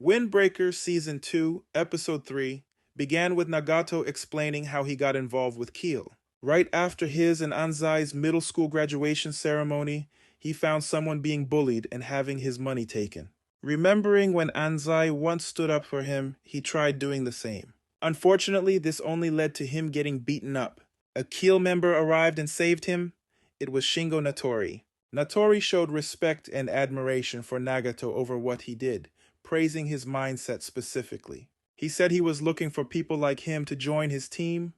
Windbreaker Season 2, Episode 3 began with Nagato explaining how he got involved with Keel. Right after his and Anzai's middle school graduation ceremony, he found someone being bullied and having his money taken. Remembering when Anzai once stood up for him, he tried doing the same. Unfortunately, this only led to him getting beaten up. A Keel member arrived and saved him. It was Shingo Natori. Natori showed respect and admiration for Nagato over what he did, praising his mindset specifically. He said he was looking for people like him to join his team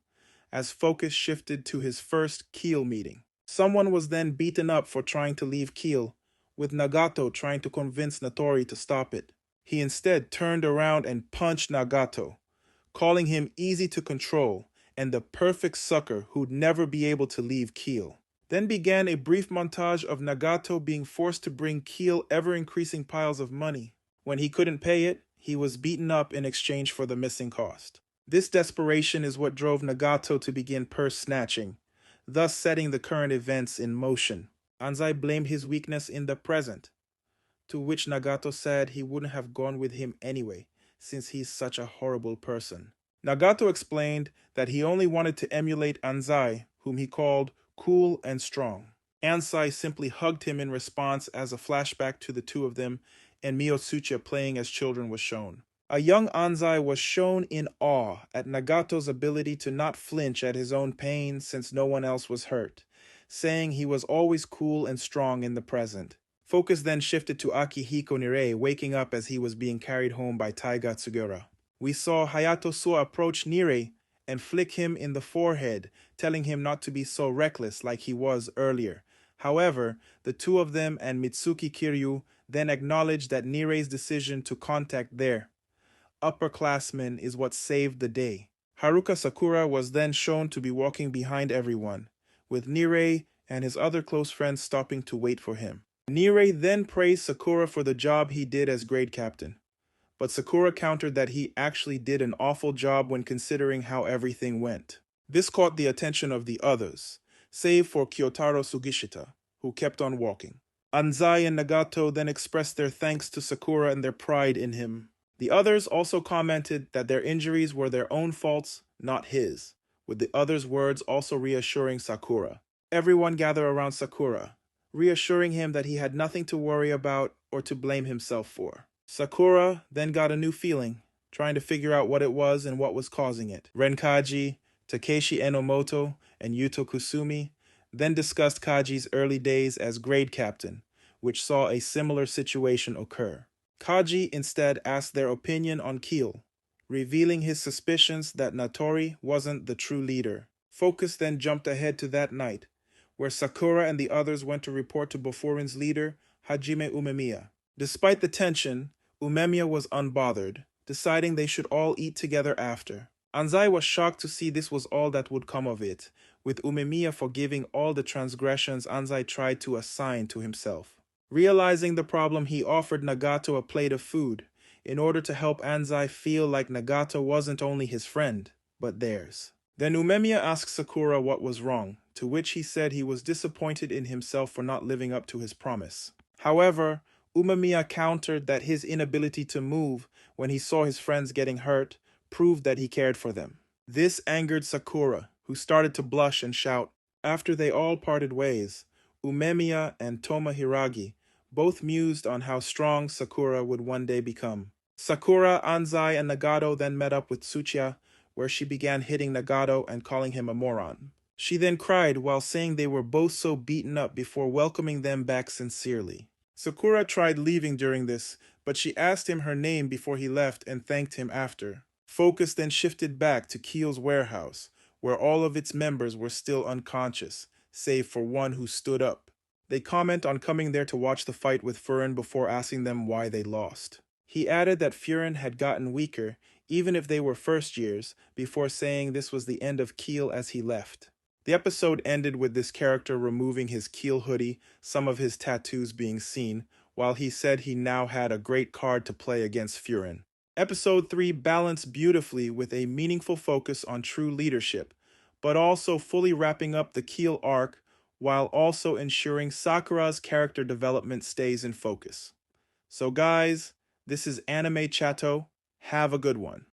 as focus shifted to his first Keel meeting. Someone was then beaten up for trying to leave Keel, with Nagato trying to convince Natori to stop it. He instead turned around and punched Nagato, calling him easy to control and the perfect sucker who'd never be able to leave Keel. Then began a brief montage of Nagato being forced to bring Keel ever-increasing piles of money. When he couldn't pay it, he was beaten up in exchange for the missing cost. This desperation is what drove Nagato to begin purse snatching, thus setting the current events in motion. Anzai blamed his weakness in the present, to which Nagato said he wouldn't have gone with him anyway, since he's such a horrible person. Nagato explained that he only wanted to emulate Anzai, whom he called cool and strong. Anzai simply hugged him in response as a flashback to the two of them and Tsuchiya playing as children was shown. A young Anzai was shown in awe at Nagato's ability to not flinch at his own pain since no one else was hurt, saying he was always cool and strong in the present. Focus then shifted to Akihiko Nirei waking up as he was being carried home by Taiga Tsugura. We saw Hayato Sua approach Nirei and flick him in the forehead, telling him not to be so reckless like he was earlier. However, the two of them and Mitsuki Kiryu then acknowledged that Nirei's decision to contact their upperclassmen is what saved the day. Haruka Sakura was then shown to be walking behind everyone, with Nirei and his other close friends stopping to wait for him. Nirei then praised Sakura for the job he did as grade captain, but Sakura countered that he actually did an awful job when considering how everything went. This caught the attention of the others, save for Kyotaro Sugishita, who kept on walking. Anzai and Nagato then expressed their thanks to Sakura and their pride in him. The others also commented that their injuries were their own faults, not his, with the others' words also reassuring Sakura. Everyone gathered around Sakura, reassuring him that he had nothing to worry about or to blame himself for. Sakura then got a new feeling, trying to figure out what it was and what was causing it. Renkaji, Takeshi Enomoto, and Yuto Kusumi then discussed Kaji's early days as grade captain, which saw a similar situation occur. Kaji instead asked their opinion on Keel, revealing his suspicions that Natori wasn't the true leader. Focus then jumped ahead to that night, where Sakura and the others went to report to Bofurin's leader, Hajime Umemiya. Despite the tension, Umemiya was unbothered, deciding they should all eat together after. Anzai was shocked to see this was all that would come of it, with Umemiya forgiving all the transgressions Anzai tried to assign to himself. Realizing the problem, he offered Nagato a plate of food, in order to help Anzai feel like Nagato wasn't only his friend, but theirs. Then Umemiya asked Sakura what was wrong, to which he said he was disappointed in himself for not living up to his promise. However, Umemiya countered that his inability to move when he saw his friends getting hurt proved that he cared for them. This angered Sakura, who started to blush and shout. After they all parted ways, Umemiya and Toma Hiragi both mused on how strong Sakura would one day become. Sakura, Anzai, and Nagato then met up with Tsuchiya, where she began hitting Nagato and calling him a moron. She then cried while saying they were both so beaten up before welcoming them back sincerely. Sakura tried leaving during this, but she asked him her name before he left and thanked him after. Focus then shifted back to Keel's warehouse, where all of its members were still unconscious, save for one who stood up. They comment on coming there to watch the fight with Furin before asking them why they lost. He added that Furin had gotten weaker, even if they were first years, before saying this was the end of Keel as he left. The episode ended with this character removing his Keel hoodie, some of his tattoos being seen, while he said he now had a great card to play against Furin. Episode 3 balanced beautifully with a meaningful focus on true leadership, but also fully wrapping up the Keel arc while also ensuring Sakura's character development stays in focus. So guys, This is Anime Chato. Have a good one.